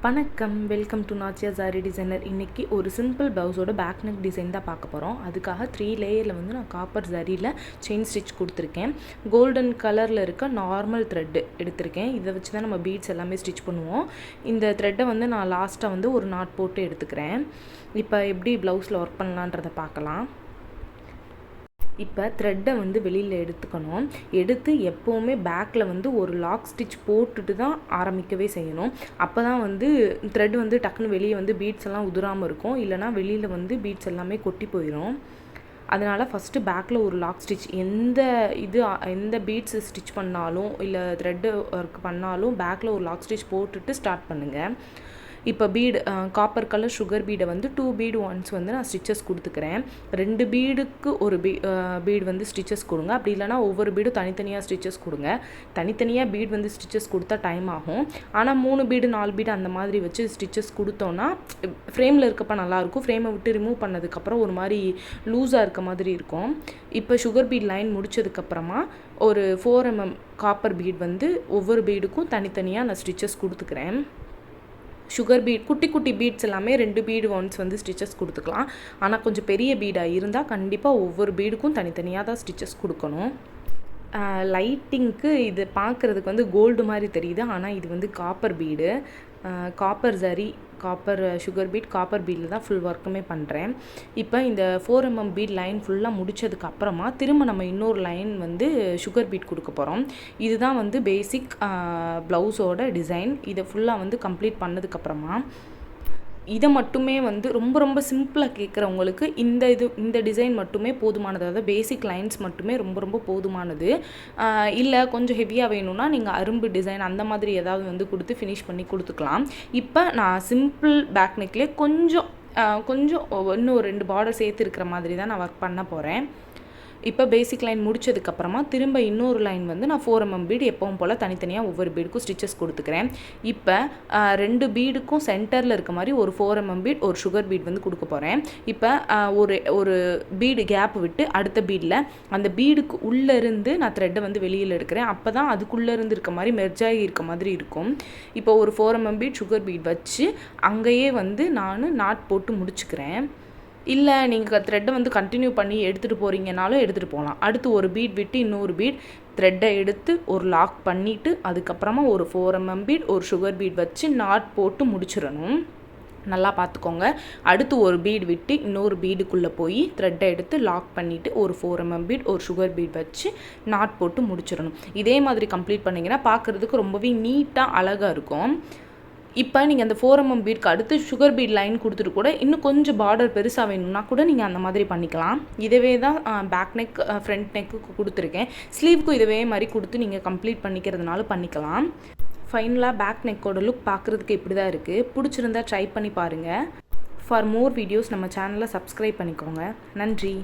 வணக்கம், welcome to நாச்சியா sorry designer. இன்றைக்கி ஒரு சிம்பிள் ப்ளவுஸோட பேக் நெக் டிசைன் தான் பார்க்க போகிறோம். அதுக்காக 3 லேயரில் வந்து நான் காப்பர் ஜரியில் செயின் ஸ்டிச் கொடுத்துருக்கேன். கோல்டன் கலரில் இருக்க நார்மல் த்ரெட்டு எடுத்திருக்கேன். இதை வச்சு தான் நம்ம பீட்ஸ் எல்லாமே ஸ்டிச் பண்ணுவோம். இந்த த்ரெட்டை வந்து நான் லாஸ்ட்டாக வந்து ஒரு நாட் போட்டு எடுத்துக்கிறேன். இப்போ எப்படி ப்ளவுஸில் ஒர்க் பண்ணலான்றதை பார்க்கலாம். இப்போ த்ரெட்டை வந்து வெளியில் எடுத்துக்கணும். எடுத்து எப்போவுமே பேக்கில் வந்து ஒரு லாக் ஸ்டிச் போட்டுட்டு தான் ஆரம்பிக்கவே செய்யணும். அப்போ தான் வந்து த்ரெட் வந்து டக்குன்னு வெளியே வந்து பீட்ஸ் எல்லாம் உதிராமல் இருக்கும். இல்லைனா வெளியில் வந்து பீட்ஸ் எல்லாமே கொட்டி போயிடும். அதனால் ஃபஸ்ட்டு பேக்கில் ஒரு லாக் ஸ்டிச் எந்த பீட்ஸ் ஸ்டிச் பண்ணாலும் இல்லை த்ரெட்டு ஒர்க் பண்ணாலும் பேக்கில் ஒரு லாக் ஸ்டிச் போட்டுட்டு ஸ்டார்ட் பண்ணுங்கள். இப்போ காப்பர் கலர் சுகர் பீடை வந்து 2 பீடு ஒன்ஸ் வந்து நான் ஸ்டிச்சஸ் கொடுத்துக்கிறேன். 2 பீடுக்கு ஒரு பீடு வந்து ஸ்டிச்சஸ் கொடுங்க. அப்படி இல்லைனா ஒவ்வொரு பீடும் தனித்தனியாக ஸ்டிச்சஸ் கொடுங்க. தனித்தனியாக பீட் வந்து ஸ்டிச்சஸ் கொடுத்தா டைம் ஆகும். ஆனால் 3 பீடு 4 பீடு அந்த மாதிரி வச்சு ஸ்டிச்சஸ் கொடுத்தோன்னா ஃப்ரேமில் இருக்கப்போ நல்லாயிருக்கும். ஃப்ரேமை விட்டு ரிமூவ் பண்ணதுக்கப்புறம் ஒரு மாதிரி லூஸாக இருக்க மாதிரி இருக்கும். இப்போ சுகர் பீட் லைன் முடித்ததுக்கப்புறமா ஒரு 4 mm காப்பர் பீட் வந்து ஒவ்வொரு பீடுக்கும் தனித்தனியாக நான் ஸ்டிச்சஸ் கொடுத்துக்கிறேன். சுகர் பீட் குட்டி குட்டி பீட்ஸ் எல்லாமே 2 பீடு ஒன்ஸ் வந்து ஸ்டிச்சஸ் கொடுத்துக்கலாம். ஆனால் கொஞ்சம் பெரிய பீடாக இருந்தால் கண்டிப்பாக ஒவ்வொரு பீடுக்கும் தனித்தனியாக தான் ஸ்டிச்சஸ் கொடுக்கணும். லைட்டிங்க்கு இது பார்க்குறதுக்கு வந்து கோல்டு மாதிரி தெரியுது. ஆனால் இது வந்து copper bead, copper zari, copper sugar bead, copper பீடில் தான் ஃபுல் ஒர்க்குமே பண்ணுறேன். இப்போ இந்த 4 mm பீட் லைன் ஃபுல்லாக முடித்ததுக்கு அப்புறமா திரும்ப நம்ம இன்னொரு லைன் வந்து சுகர் பீட் கொடுக்க போகிறோம். இதுதான் வந்து பேசிக் ப்ளவுஸோட டிசைன். இதை ஃபுல்லாக வந்து கம்ப்ளீட் பண்ணதுக்கப்புறமா இதை மட்டுமே வந்து ரொம்ப ரொம்ப சிம்பிளாக கேட்குறவங்களுக்கு இந்த டிசைன் மட்டுமே போதுமானது. அதாவது பேசிக் லைன்ஸ் மட்டுமே ரொம்ப ரொம்ப போதுமானது. இல்லை கொஞ்சம் ஹெவியாக வேணும்னா நீங்கள் அரும்பு டிசைன் அந்த மாதிரி ஏதாவது வந்து கொடுத்து ஃபினிஷ் பண்ணி கொடுத்துக்கலாம். இப்போ நான் சிம்பிள் பேக் நெக்லேயே கொஞ்சம் இன்னும் ஒரு 2 பார்டர் சேர்த்து இருக்கிற மாதிரி தான் நான் ஒர்க் பண்ண போகிறேன். இப்போ பேசிக் லைன் முடித்ததுக்கப்புறமா திரும்ப இன்னொரு லைன் வந்து நான் 4 mm பீடு எப்பவும் போல் தனித்தனியாக ஒவ்வொரு பீடுக்கும் ஸ்டிச்சஸ் கொடுத்துக்கிறேன். இப்போ 2 பீடுக்கும் சென்டரில் இருக்க மாதிரி ஒரு 4 mm பீட் ஒரு சுகர் பீட் வந்து கொடுக்க போகிறேன். இப்போ ஒரு பீடு கேப் விட்டு அடுத்த பீடில் அந்த பீடுக்கு உள்ளேருந்து நான் த்ரெட்டை வந்து வெளியில் எடுக்கிறேன். அப்போ தான் அதுக்குள்ளேருந்து இருக்க மாதிரி மெர்ஜாகி இருக்க மாதிரி இருக்கும். இப்போ ஒரு 4 mm பீட் சுகர் பீட் வச்சு அங்கேயே வந்து நான் நாட் போட்டு முடிச்சுக்கிறேன். இல்லை நீங்கள் த்ரெட்டை வந்து கண்டினியூ பண்ணி எடுத்துகிட்டு போகிறீங்கனாலும் எடுத்துகிட்டு போகலாம். அடுத்து ஒரு பீட் விட்டு இன்னொரு பீட் த்ரெட்டை எடுத்து ஒரு லாக் பண்ணிவிட்டு அதுக்கப்புறமா ஒரு 4 mm பீட் ஒரு சுகர் பீட் வச்சு நாட் போட்டு முடிச்சிடணும். நல்லா பார்த்துக்கோங்க. அடுத்து ஒரு பீட் விட்டு இன்னொரு பீடுக்குள்ளே போய் த்ரெட்டை எடுத்து லாக் பண்ணிவிட்டு ஒரு 4 mm பீட் ஒரு சுகர் பீட் வச்சு நாட் போட்டு முடிச்சிடணும். இதே மாதிரி கம்ப்ளீட் பண்ணிங்கன்னா பார்க்குறதுக்கு ரொம்பவே நீட்டாக அழகாக இருக்கும். இப்போ நீங்கள் அந்த 4 mm பீட்க்கு அடுத்து சுகர் பீட் லைன் கொடுத்துட்டு கூட இன்னும் கொஞ்சம் பார்டர் பெருசாக வேணும்னா கூட நீங்கள் அந்த மாதிரி பண்ணிக்கலாம். இதவே தான் பேக் நெக் ஃப்ரண்ட் நெக்குக்கு கொடுத்துருக்கேன். ஸ்லீவ்க்கும் இதவே மாதிரி கொடுத்து நீங்கள் கம்ப்ளீட் பண்ணிக்கிறதுனால பண்ணிக்கலாம். ஃபைனலாக பேக் நெக்கோட லுக் பார்க்குறதுக்கு இப்படி தான் இருக்குது. பிடிச்சிருந்தா ட்ரை பண்ணி பாருங்கள். ஃபார் மோர் வீடியோஸ் நம்ம சேனலை சப்ஸ்கிரைப் பண்ணிக்கோங்க. நன்றி.